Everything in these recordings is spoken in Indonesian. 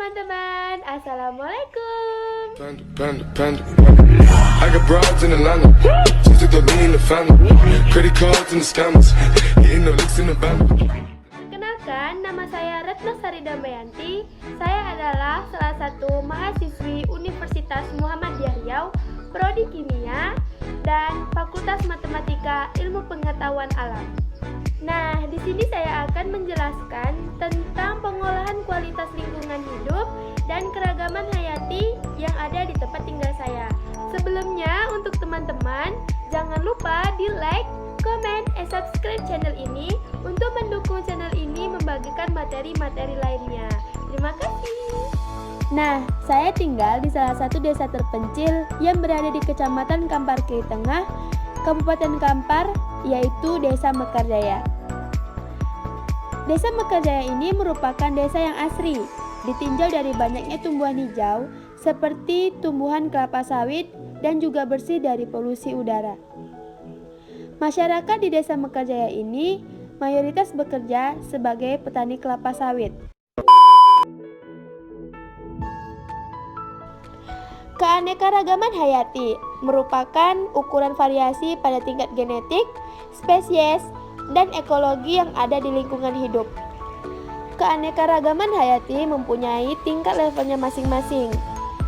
teman-teman, Assalamualaikum. I got broads in Atlanta, just to throw me in the family. Credit cards and the scammers, hitting the licks in the band. Kenalkan, nama saya Retno Sari Damayanti. Saya adalah salah satu mahasiswi Universitas Muhammadiyah Riau, Prodi Kimia dan Fakultas Matematika Ilmu Pengetahuan Alam. Nah, di sini saya akan menjelaskan tentang pengolahan kualitas lingkungan hidup dan keragaman hayati yang ada di tempat tinggal saya. Sebelumnya, untuk teman-teman, jangan lupa di like, komen, subscribe channel ini untuk mendukung channel ini membagikan materi-materi lainnya. Terima kasih. Nah, saya tinggal di salah satu desa terpencil yang berada di Kecamatan Kampar Kiri Tengah, Kabupaten Kampar, yaitu Desa Mekarjaya. Desa Mekarjaya ini merupakan desa yang asri, ditinjau dari banyaknya tumbuhan hijau seperti tumbuhan kelapa sawit dan juga bersih dari polusi udara. Masyarakat di Desa Mekarjaya ini mayoritas bekerja sebagai petani kelapa sawit. Keanekaragaman hayati merupakan ukuran variasi pada tingkat genetik, spesies, dan ekologi yang ada di lingkungan hidup. Keanekaragaman hayati mempunyai tingkat levelnya masing-masing,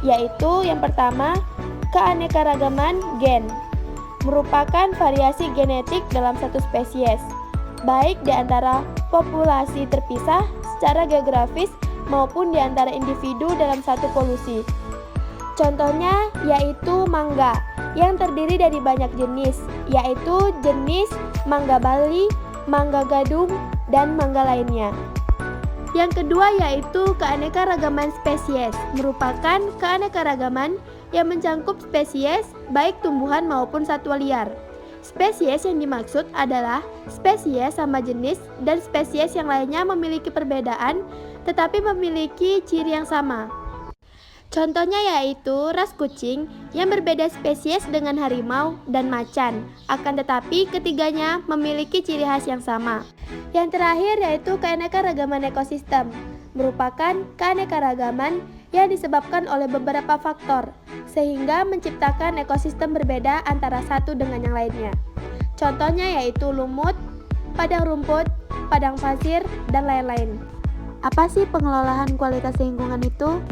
yaitu yang pertama, keanekaragaman gen, merupakan variasi genetik dalam satu spesies, baik di antara populasi terpisah secara geografis maupun di antara individu dalam satu polusi. Contohnya yaitu mangga yang terdiri dari banyak jenis, yaitu jenis mangga Bali, mangga gadung, dan mangga lainnya. Yang kedua yaitu keanekaragaman spesies, merupakan keanekaragaman yang mencangkup spesies baik tumbuhan maupun satwa liar. Spesies yang dimaksud adalah spesies sama jenis dan spesies yang lainnya memiliki perbedaan tetapi memiliki ciri yang sama. Contohnya yaitu ras kucing yang berbeda spesies dengan harimau dan macan, akan tetapi ketiganya memiliki ciri khas yang sama. Yang terakhir yaitu keanekaragaman ekosistem, merupakan keanekaragaman yang disebabkan oleh beberapa faktor, sehingga menciptakan ekosistem berbeda antara satu dengan yang lainnya. Contohnya yaitu lumut, padang rumput, padang pasir, dan lain-lain. Apa sih pengelolaan kualitas lingkungan itu?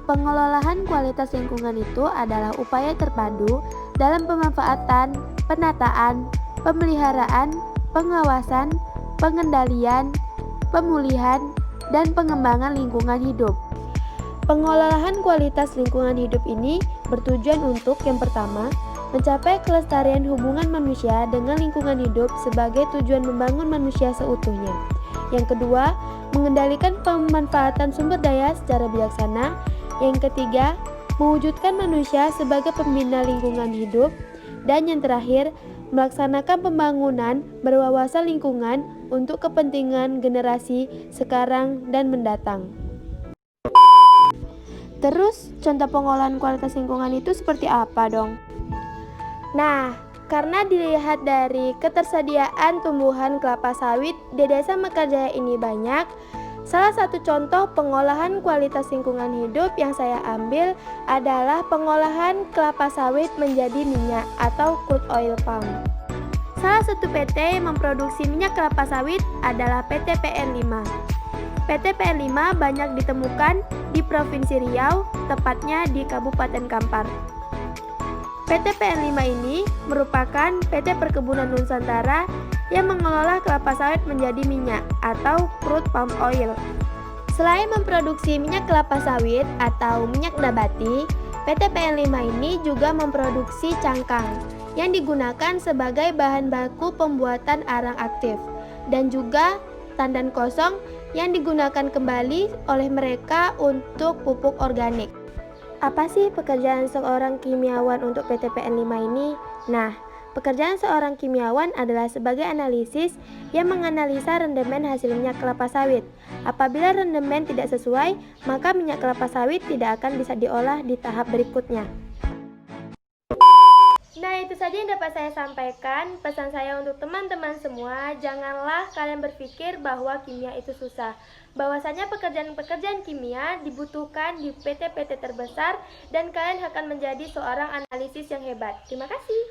Pengelolaan kualitas lingkungan itu adalah upaya terpadu dalam pemanfaatan, penataan, pemeliharaan, pengawasan, pengendalian, pemulihan, dan pengembangan lingkungan hidup. Pengelolaan kualitas lingkungan hidup ini bertujuan untuk yang pertama, mencapai kelestarian hubungan manusia dengan lingkungan hidup sebagai tujuan membangun manusia seutuhnya. Yang kedua, mengendalikan pemanfaatan sumber daya secara bijaksana. Yang ketiga, mewujudkan manusia sebagai pembina lingkungan hidup. Dan yang terakhir, melaksanakan pembangunan berwawasan lingkungan untuk kepentingan generasi sekarang dan mendatang. Terus, contoh pengolahan kualitas lingkungan itu seperti apa dong? Nah, karena dilihat dari ketersediaan tumbuhan kelapa sawit di Desa Mekarjaya ini banyak, salah satu contoh pengolahan kualitas lingkungan hidup yang saya ambil adalah pengolahan kelapa sawit menjadi minyak atau crude oil palm. Salah satu PT yang memproduksi minyak kelapa sawit adalah PT PN5. PT PN5 banyak ditemukan di Provinsi Riau, tepatnya di Kabupaten Kampar. PT PN5 ini merupakan PT Perkebunan Nusantara yang mengelola kelapa sawit menjadi minyak atau crude palm oil. Selain memproduksi minyak kelapa sawit atau minyak nabati, PT PN5 ini juga memproduksi cangkang yang digunakan sebagai bahan baku pembuatan arang aktif dan juga tandan kosong yang digunakan kembali oleh mereka untuk pupuk organik. Apa sih pekerjaan seorang kimiawan untuk PT PN5 ini? Nah, pekerjaan seorang kimiawan adalah sebagai analisis yang menganalisa rendemen hasil minyak kelapa sawit. Apabila rendemen tidak sesuai, maka minyak kelapa sawit tidak akan bisa diolah di tahap berikutnya. Nah, itu saja yang dapat saya sampaikan. Pesan saya untuk teman-teman semua, janganlah kalian berpikir bahwa kimia itu susah. Bahwasanya pekerjaan-pekerjaan kimia dibutuhkan di PT-PT terbesar dan kalian akan menjadi seorang analisis yang hebat. Terima kasih.